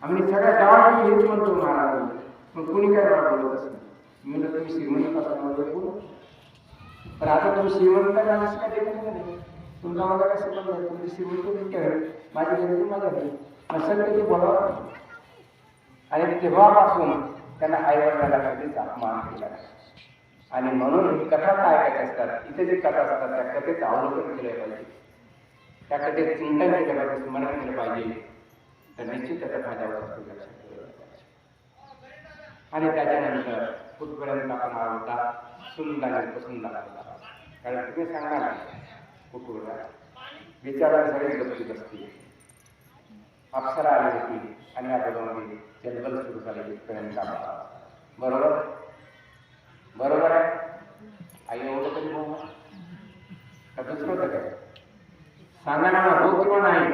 आम्ही सगळ्या गावात हेच म्हणतो महाराज, पण कोणी काय बोलत असं मी म्हणलं तुम्ही श्रीमंत असल्यामुळे बोलू, पण आता तुम्ही श्रीमंत असं काय देत नाही, तुमचा मला कसं पण तुमची श्रीमंत तुमच्या घरी, माझी गरज माझ्या घरी असं ते बोलावं. आणि तेव्हापासून त्यांना आईवडिलांना कधीच अपमान केला आणि म्हणून कथा काय काय असतात, इथे जे कथा असतात त्या कथेचं अवलोकन केलं पाहिजे, त्या कथेत चिंतन केलं पाहिजे, स्मरण केलं पाहिजे, तर निश्चित त्याचा माझ्यावर लक्षात ठेवलं. आणि त्याच्यानंतर कुठपर्यंत आपण आला होता, सुंदर लागला. कारण तुम्ही सांगणार कुठून विचाराला सगळे गप्पीत असतील. अप्सरा आली होती आणि या बरोबर जलबल सुरू झाले इथपर्यंत आला. बरोबर बरोबर आहे. आई एवढं तरी बोलणार का दुसरं होतं काय? सांगा ना, हो किंवा नाही?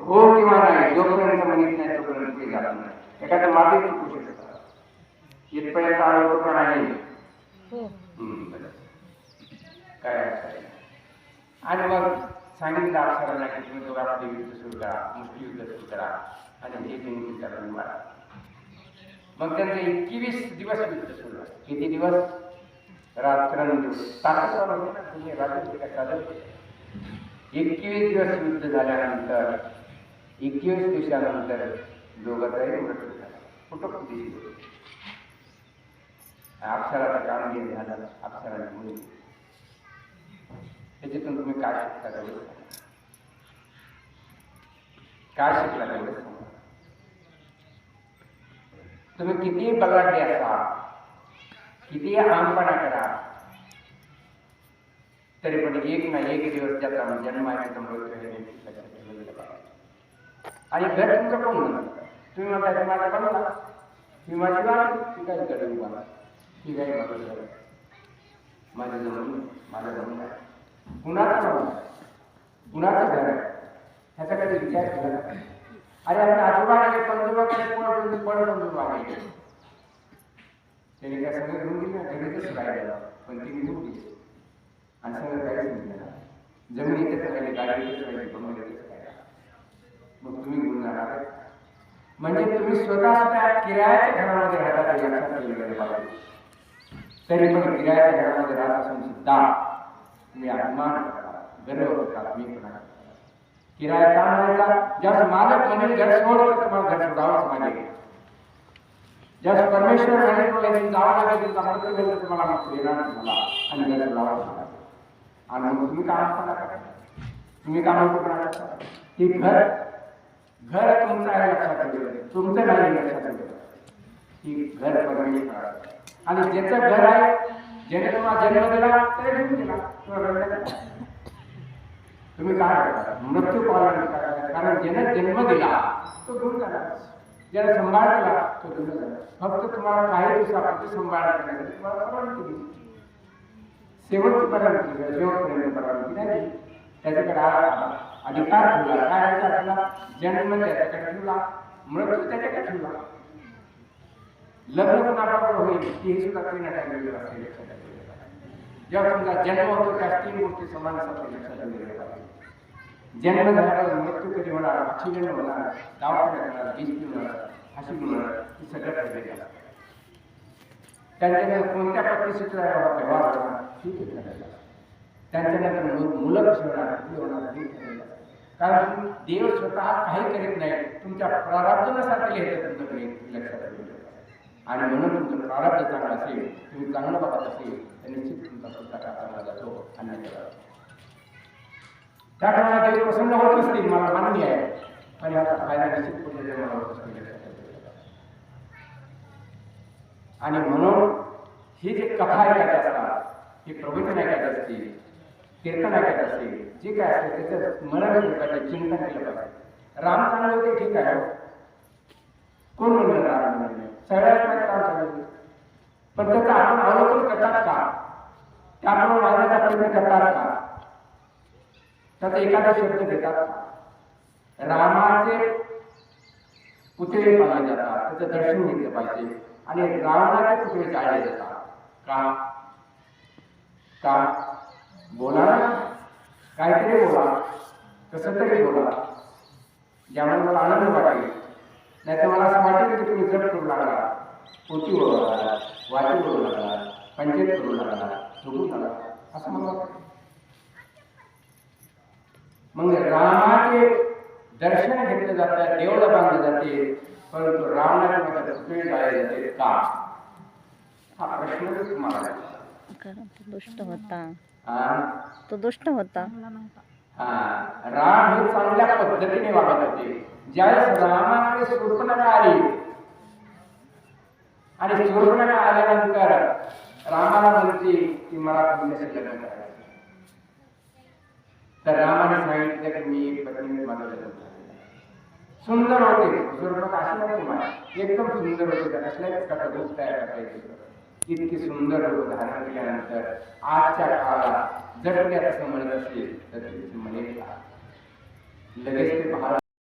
हो किंवा नाही? जोपर्यंत म्हणत नाही तोपर्यंत ते जात नाही. एखादं मागे चुकू शकतात. इथपर्यंत आलं होतं का नाही? काय आणि मग सांगितलं अक्षरांना की तुम्ही दोघांमध्ये युद्ध सुरू करा, मुष्टियुद्ध सुरू करा आणि हे तुम्ही करून मारा. मग त्यांचं 21 दिवस युद्ध सुरू आहे. किती दिवस? रात्रंदिवस. ताकदवान होते ना तुम्ही, रात्री काय चालत. 21 दिवस युद्ध झाल्यानंतर 21 दिवसानंतर दोघांचाही मृत्यू झाला. कुठं दिली अक्षराचं कामगिरी झालं. अक्षराने मुली त्याच्यातून तुम्ही काय शिकता तेवढं काय शिकला तेवढं सांगा. तुम्ही किती बलाढ्य असा, किती आमपणा करा, तरी पण एक ना एक दिवस ज्याचा जन्म आहे त्याचा मृत्यू आहे. आणि घर तुमचं कोण म्हणतात? तुम्ही म्हणता माझा बनला, मी माझी वाढ ती काय करेल मला, ती काय माझं जमून माझं जमून आहे. कुणाचं कुणाचं घर आहे ह्याचा कधी विचार केला? अरे आपण आजोबाकडे पंजोबाकडे पडून वागायचे, त्याने काय सगळं घेऊन गेली ना, घरीच राहिलेला पण ती निघून गेली आणि सगळं काहीच निघाला. जमीन इथेच राहिली, गाडी इथेच राहिली, बंगले इथेच राहिला. मग तुम्ही घेऊन जाणार म्हणजे तुम्ही स्वतः सुद्धा किरायाच्या घरामध्ये राहता ते लक्षात ठेवलेलं पाहिजे. तरी पण किरायाच्या घरामध्ये राहत असून सुद्धा तुम्ही अभिमान करता, गर्व करता, मी पण किराया का म्हणायचा? ज्यास मालक म्हणेल घर सोड तर तुम्हाला घर सोडावंच लागेल. ज्यास परमेश्वर म्हणेल तुम्हाला जावं लागेल, तुमचा मृत्यू झाला तुम्हाला मग येणार तुम्हाला आणि घर सोडावंच लागेल. आणि मग तुम्ही काम करता, तुम्ही काम करता की घर घर तुमचं आहे लक्षात ठेवलं, तुमचं नाही लक्षात ठेवलं की घर परमेश्वर आणि ज्याचं घर आहे, ज्याने तुम्हाला जन्म दिला त्याने घेऊन गेला. तुम्ही काय करता? मृत्यू पालन करा. कारण ज्याने जन्म दिला तो घेऊन गेला, ज्याने संभाळ केला तो घेऊन गेला. फक्त तुम्हाला काही दिवसापुरती संभाळ करण्यासाठी तुम्हाला परवानगी दिली, शेवटची परवानगी शेवटपर्यंत परवानगी नाही. त्याच्याकडे अधिकार ठेवला. काय अधिकार ठेवला? जन्म त्याच्याकडे ठेवला, मृत्यू त्याच्याकडे ठेवला. लग्न कुणाबरोबर होईल हे सुद्धा तीन ठरलेलं असेल. जेव्हा तुमचा जन्म होतो त्या तीन गोष्टी समान असतात लक्षात ठेवलेल्या पाहिजे. जन्म झाल्यावर मृत्यू कधी होणार, ॲक्सिडेंट होणार, दवाखान्यात होणार, बीपी होणार, हसी होणार, हे सगळं ठरलेलं असतं. त्यांच्यानंतर कोणत्या परिस्थितीचा व्यवहार होणार हे ठरलेलं असतं. त्यांच्यानंतर मुलं कशी होणार, हे होणार हे ठरलेलं असतं. कारण देव स्वतः काही करीत नाही, तुमच्या प्रारब्धानुसार ते येतं तुमच्याकडे लक्षात ठेवलेलं. आणि म्हणून तुमचं प्रारब्ध चांगलं असेल, तुम्ही चांगलं बघत असेल तर निश्चित तुमचा स्वतः चांगला जातो. आणि त्या काळात देव प्रसन्न होत असतील मला मान्य आहे, आणि आता फायदा निश्चित मला होत असतील. आणि म्हणून ही जी कथा ऐकायची असतात, ही प्रवचन ऐकायची असतील, कीर्तन ऐकायचं असेल, जे काय असेल त्याचं स्मरण केलं पाहिजे, चिंतन केलं पाहिजे. राम चांगले होते ठीक आहे, कोण म्हणलं राम म्हणजे सगळ्यात राम चांगले, पण त्याचं आपण अवलोकन करतात का? त्यामुळे वाजण्याचा प्रयत्न करतात का? त्याचा एखादा शब्द घेतात का? रामाचे पुतळे पाळले जातात, त्याचं दर्शन घेतलं पाहिजे. आणि रावणाचे पुतळे जाळले जातात का? का? बोला ना, काहीतरी बोला. कसं तरी बोला, ज्यामुळे मला आनंद वाटेल. नाही तर मला असं वाटेल की तुम्ही जप करू लागला, पोथी बोलू लागला, वाची बोलू लागला, पंचायत करू लागला, झोपू लागला, असं मला वाटतं. मग रामाचे दर्शन घेतले जातात, देवळं बांधले जाते, परंतु रावणाला माझ्या पुतळे जाळे जाते का? हा प्रश्नच तुम्हाला कारण तो दुष्ट होता. हा तो दुष्ट होता. राम हे चांगल्या पद्धतीने वागत होते. ज्यावेळेस रामाकडे शूर्पणखा आली आणि शूर्पणखा आल्यानंतर रामाला म्हणते की मला तुमच्याशी लग्न करायचं. तर रामाने सांगितलं की मी एक पत्नी माझं लग्न करायचं. सुंदर होते शूर्पणखा, अशी नव्हती मला, एकदम सुंदर होते. कसल्याच प्रकारचा दोष तयार करायचे. इतकी सुंदर रूप धारण केल्यानंतर आजच्या काळात जर त्याचं म्हणत असेल तर तिची मनेला लगेच ते पाहायला